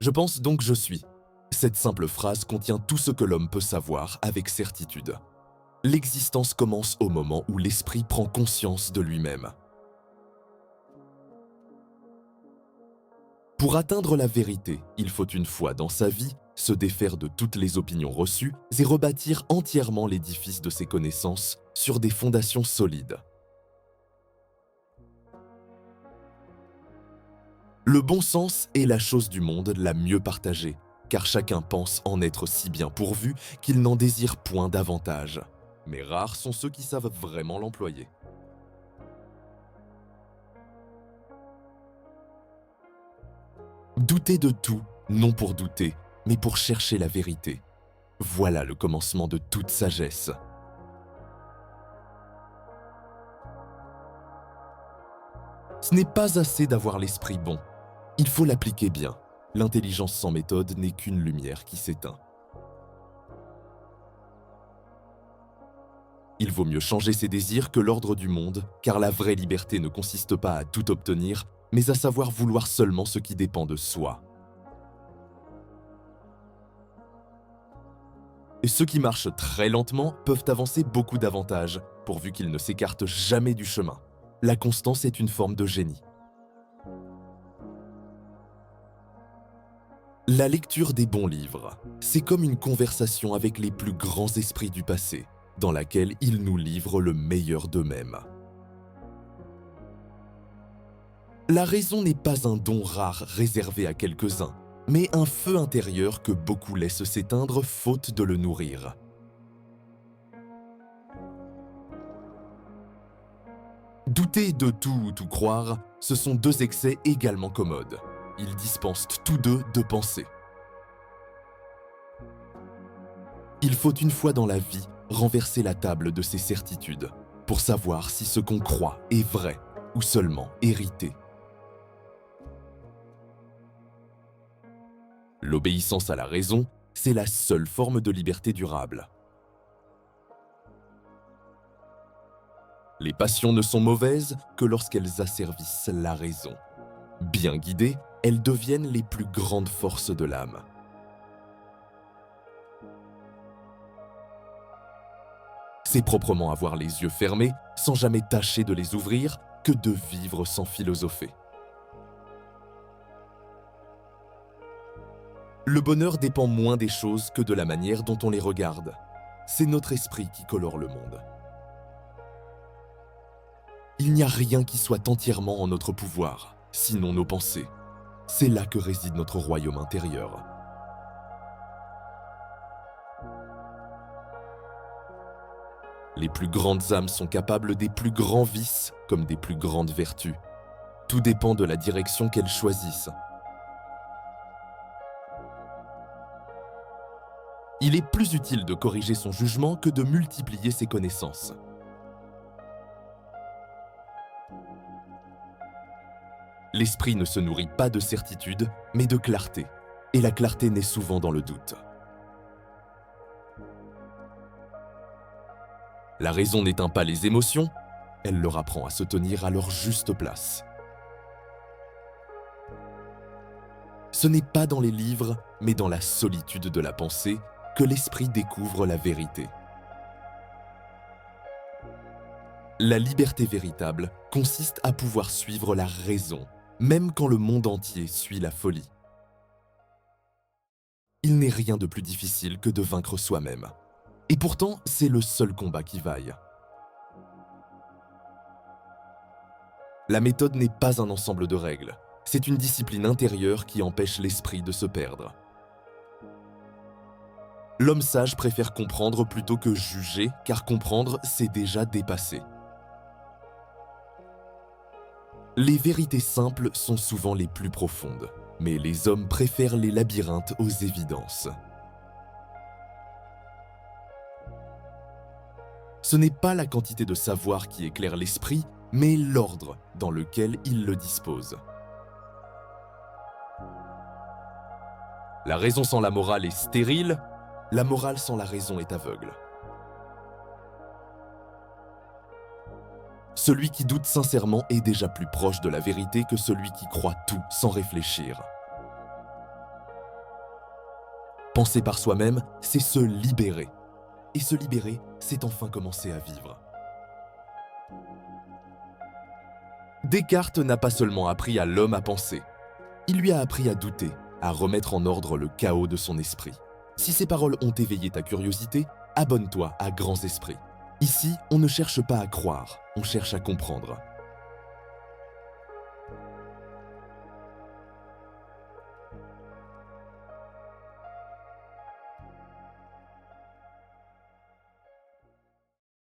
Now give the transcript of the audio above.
Je pense donc je suis. Cette simple phrase contient tout ce que l'homme peut savoir avec certitude. L'existence commence au moment où l'esprit prend conscience de lui-même. Pour atteindre la vérité, il faut une fois dans sa vie se défaire de toutes les opinions reçues et rebâtir entièrement l'édifice de ses connaissances sur des fondations solides. Le bon sens est la chose du monde la mieux partagée, car chacun pense en être si bien pourvu qu'il n'en désire point davantage. Mais rares sont ceux qui savent vraiment l'employer. Douter de tout, non pour douter, mais pour chercher la vérité. Voilà le commencement de toute sagesse. Ce n'est pas assez d'avoir l'esprit bon. Il faut l'appliquer bien. L'intelligence sans méthode n'est qu'une lumière qui s'éteint. Il vaut mieux changer ses désirs que l'ordre du monde, car la vraie liberté ne consiste pas à tout obtenir, mais à savoir vouloir seulement ce qui dépend de soi. Et ceux qui marchent très lentement peuvent avancer beaucoup davantage, pourvu qu'ils ne s'écartent jamais du chemin. La constance est une forme de génie. La lecture des bons livres, c'est comme une conversation avec les plus grands esprits du passé, dans laquelle ils nous livrent le meilleur d'eux-mêmes. La raison n'est pas un don rare réservé à quelques-uns, mais un feu intérieur que beaucoup laissent s'éteindre faute de le nourrir. Douter de tout ou tout croire, ce sont deux excès également commodes. Ils dispensent tous deux de penser. Il faut une fois dans la vie renverser la table de ses certitudes pour savoir si ce qu'on croit est vrai ou seulement hérité. L'obéissance à la raison, c'est la seule forme de liberté durable. Les passions ne sont mauvaises que lorsqu'elles asservissent la raison. Bien guidées, elles deviennent les plus grandes forces de l'âme. C'est proprement avoir les yeux fermés, sans jamais tâcher de les ouvrir, que de vivre sans philosopher. Le bonheur dépend moins des choses que de la manière dont on les regarde. C'est notre esprit qui colore le monde. Il n'y a rien qui soit entièrement en notre pouvoir, sinon nos pensées. C'est là que réside notre royaume intérieur. Les plus grandes âmes sont capables des plus grands vices comme des plus grandes vertus. Tout dépend de la direction qu'elles choisissent. Il est plus utile de corriger son jugement que de multiplier ses connaissances. L'esprit ne se nourrit pas de certitude, mais de clarté, et la clarté naît souvent dans le doute. La raison n'éteint pas les émotions, elle leur apprend à se tenir à leur juste place. Ce n'est pas dans les livres, mais dans la solitude de la pensée, que l'esprit découvre la vérité. La liberté véritable consiste à pouvoir suivre la raison, même quand le monde entier suit la folie. Il n'est rien de plus difficile que de vaincre soi-même. Et pourtant, c'est le seul combat qui vaille. La méthode n'est pas un ensemble de règles, c'est une discipline intérieure qui empêche l'esprit de se perdre. L'homme sage préfère comprendre plutôt que juger, car comprendre, c'est déjà dépasser. Les vérités simples sont souvent les plus profondes, mais les hommes préfèrent les labyrinthes aux évidences. Ce n'est pas la quantité de savoir qui éclaire l'esprit, mais l'ordre dans lequel il le dispose. La raison sans la morale est stérile, la morale sans la raison est aveugle. Celui qui doute sincèrement est déjà plus proche de la vérité que celui qui croit tout sans réfléchir. Penser par soi-même, c'est se libérer. Et se libérer, c'est enfin commencer à vivre. Descartes n'a pas seulement appris à l'homme à penser, il lui a appris à douter, à remettre en ordre le chaos de son esprit. Si ces paroles ont éveillé ta curiosité, abonne-toi à Grands Esprits. Ici, on ne cherche pas à croire, on cherche à comprendre.